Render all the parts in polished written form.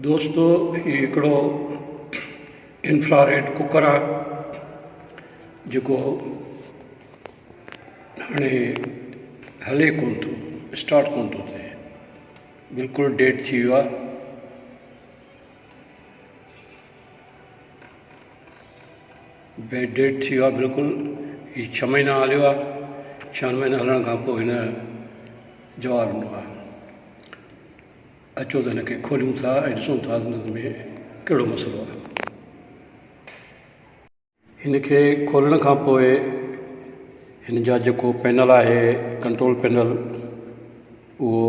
दोस्तों ये हिकिड़ो इंफ्रारेड कुकर आहे जेको हाणे हले कोन थो, स्टार्ट कोन थो थिए, बिल्कुलु डेड थी वियो आहे। डेड थी वियो आहे बिल्कुलु। हीउ 6 महीना हलियो आहे। 6 महीना हलण खां पोइ हिन जवाबु ॾिनो आहे। अचो त हिनखे खोलियूं था ऐं ॾिसूं था हिन में कहिड़ो मसइलो आहे। हिनखे खोलण खां पोइ हिन जा जेको पैनल आहे, कंट्रोल पैनल, उहो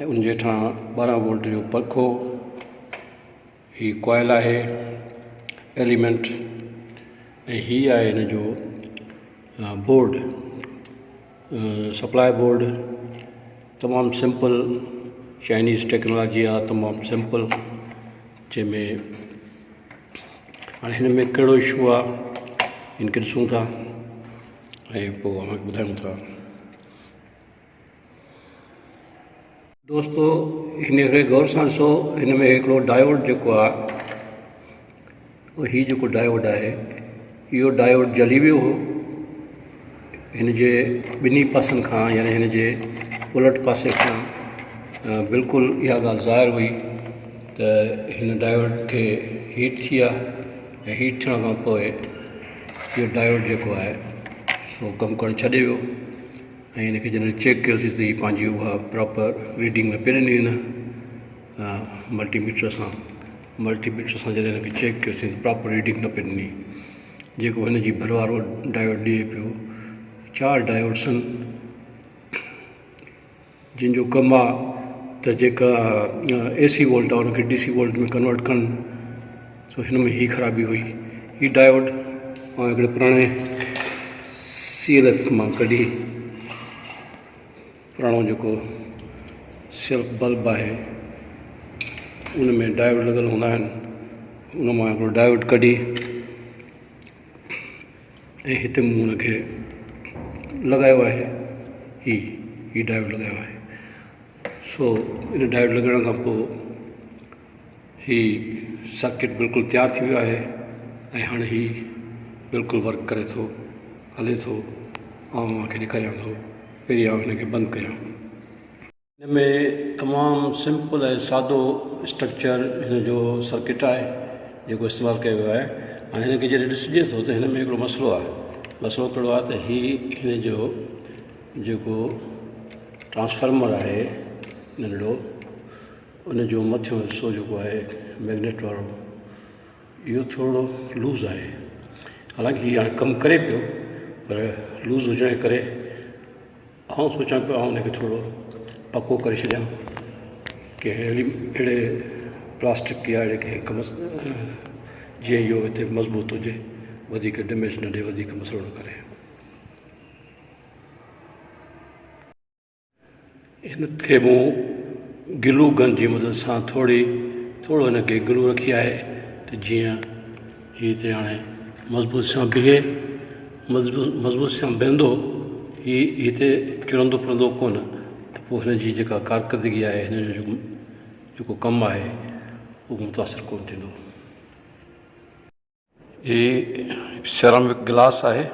ऐं उन जे हेठां 12 वोल्ट जो पंखो, हीउ कॉइल आहे, एलिमेंट, ऐं हीअ आहे हिन जो बोर्ड, सप्लाई बोर्ड। तमामु सिंपल चाइनीज़ टेक्नोलॉजी आहे, तमामु सिंपल, जंहिंमें हाणे हिन में कहिड़ो इशू आहे हिनखे ॾिसूं था ऐं पोइ असांखे ॿुधायूं था। दोस्तो हिनखे गौर सां ॾिसो, हिन में हिकिड़ो डायोड जेको आहे, हीउ जेको डायोड आहे, इहो डायोड जली वियो हो। हिन जे ॿिन्ही पासनि खां, यानी हिन जे उलट पासे खां बिल्कुलु इहा ॻाल्हि ज़ाहिर हुई त हिन डायोड खे हीट थी आहे, ऐं हीट थियण खां पोइ इहो डायोड जेको आहे सो कमु करणु छॾे वियो। ऐं हिनखे जॾहिं चेक कयोसीं त हीअ पंहिंजी उहा प्रॉपर रीडिंग न पियो ॾिनी। हिन मल्टीमीटर सां जॾहिं हिनखे चेक कयोसीं त प्रॉपर रीडिंग न पियो ॾिनी। जेको हिन जी भरवारो डायोड ॾिए पियो, 4 डायोड्स आहिनि जिन जो कमु आहे त जेका AC वोल्ट आहे उनखे DC वोल्ट में कन्वर्ट कनि। सो हिन में हीअ ख़राबी हुई। हीअ डायोड मां हिकिड़े पुराणे CLF मां कढी, पुराणो जेको सेल्फ बल्ब आहे उन में डायोड लॻल हूंदा आहिनि, उन मां हिकिड़ो डायोड कढी ऐं हिते मूं हुनखे लॻायो आहे। हीअ डायोड लॻायो आहे। सो इन डायोड लॻाइण खां पोइ हीअ सर्किट बिल्कुलु तयारु थी वियो आहे ऐं हाणे हीअ बिल्कुलु वर्क करे थो, हले थो। तव्हांखे ॾेखारियां थो। पहिरीं हिनखे बंदि कयां। हिन में तमामु सिंपल ऐं सादो स्ट्रक्चर हिन जो सर्किट आहे जेको इस्तेमालु कयो वियो आहे। हाणे हिनखे जॾहिं ॾिसिजे थो त हिन में हिकिड़ो मसइलो आहे। मसइलो कहिड़ो आहे त हिन जो जेको ट्रांसफार्मर आहे नंढड़ो, उन जो मथियों हिसो जेको आहे मैग्नेट वारो, इहो थोरो लूज़ आहे। हालांकि हीअ हाणे कमु करे पियो, पर लूज़ हुजण जे करे आउं सोचां पियो हुनखे थोरो पको करे छॾियां अहिड़े प्लास्टिक या अहिड़े कंहिं कम जीअं इहो हिते मज़बूत हुजे, वधीक डैमेज न ॾिए, वधीक मसइलो न करे। हिनखे मूं गिलू गन जी मदद सां थोरो हिनखे गिलू रखी आहे त जीअं हीअ हिते हाणे मज़बूत सां बीहे, मज़बूत सां बीहंदो, हीअ हिते किरंदो फिरंदो कोन, त पोइ हिन जी जेका कारकर्दगी आहे, हिन जो जेको कमु आहे उहो मुतासिर कोन थींदो। हीअ सिरामिक गिलास आहे।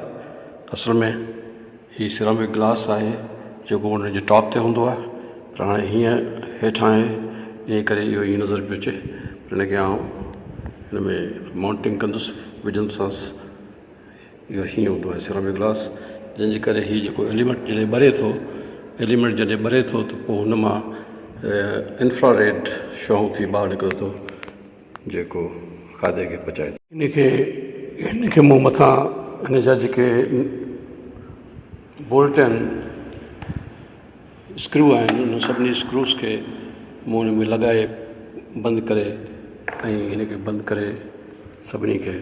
असल में हीअ सिरामिक गिलास आहे जेको हुन जे टॉप ते हूंदो आहे, पर हाणे हीअं हेठां आहे, ईअं करे इहो हीअं नज़र पियो अचे। हिनखे आउं हिन में माउंटिंग कंदुसि, विझंदोसांसि। इहो हीअं हूंदो आहे सिरामिक गिलास, जंहिंजे करे हीअ जेको एलिमेंट जॾहिं ॿरे थो, त पोइ हुन मां इंफ्रारेड शॉऊं थी ॿाहिरि निकिरे थो, जेको खाधे खे पचाए थो। हिनखे मूं मथां हिन जा जेके बोल्ट आहिनि, स्क्रू आहिनि, उन सभिनी स्क्रूस खे मूं हुन में लॻाए बंदि करे ऐं हिनखे बंदि करे सभिनी खे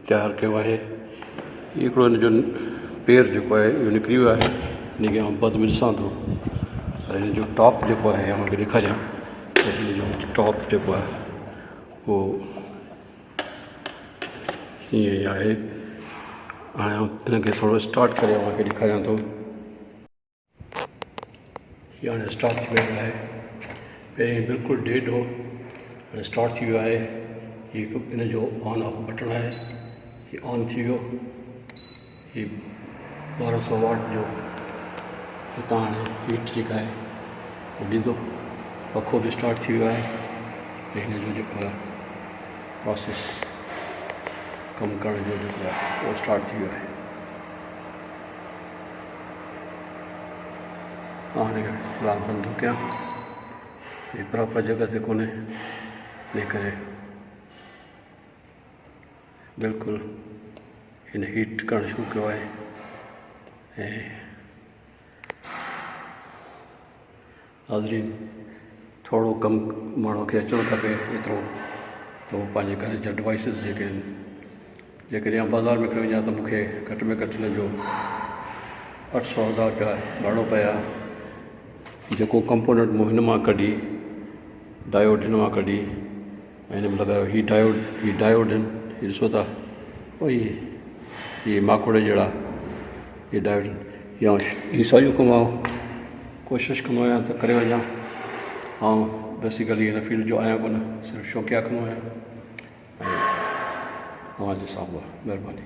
तयारु कयो आहे। हिकिड़ो हिन जो पेर जेको आहे इहो निकिरी वियो आहे, हिनखे आउं बाद में ॾिसां थो। पर हिन जो टॉप जेको आहे मूंखे ॾेखारियां त हिन जो टॉप जेको आहे उहो हीअं ई आहे। हाणे हिनखे थोरो स्टार्ट करे मूंखे ॾेखारियां थो। हीअ हाणे स्टार्ट थी वियो आहे। पहिरीं बिल्कुलु डेड हो, स्टार्ट थी वियो आहे। हीउ इन जो ऑन ऑफ बटन आहे, हीउ ऑन थी वियो। हीउ 1200 वाट जो हितां हाणे हीट जेका आहे उहो ॾींदो। पखो बि स्टार्ट थी वियो आहे ऐं हिन जो जेको आहे प्रोसेस कमु करण जो जेको आहे उहो स्टार्ट थी वियो आहे। हाणे फ़िलहालु बंदि थो कयां, हीअ प्रॉपर जॻह ते कोन्हे, इन करे बिल्कुलु हिन हीट करणु शुरू कयो आहे। ऐं नाज़रीन, थोरो कमु माण्हू खे अचणु खपे एतिरो त उहो पंहिंजे घर जा डिवाइसिस जेके आहिनि, जेकॾहिं बाज़ारि में खणी वञा त मूंखे घटि में घटि हिन जो 800-1000 रुपया भरिणो पिया। जेको कंपोनेंट मूं हिन मां कढी, डायोड हिन मां कढी ऐं हिन में लॻायो। हीअ डायोड आहिनि, हीअ ॾिसो था, हीअ माकोड़े जहिड़ा हीअ डायोड आहिनि। या हीअ साॻियो कमु आहे, कोशिशि कंदो आहियां त करे वञा। ऐं बेसिकली हिन फील्ड जो आहियां कोन, सिर्फ़ु शौक़िया कंदो आहियां। ऐं तव्हांजे साम्हूं आहे, महिरबानी।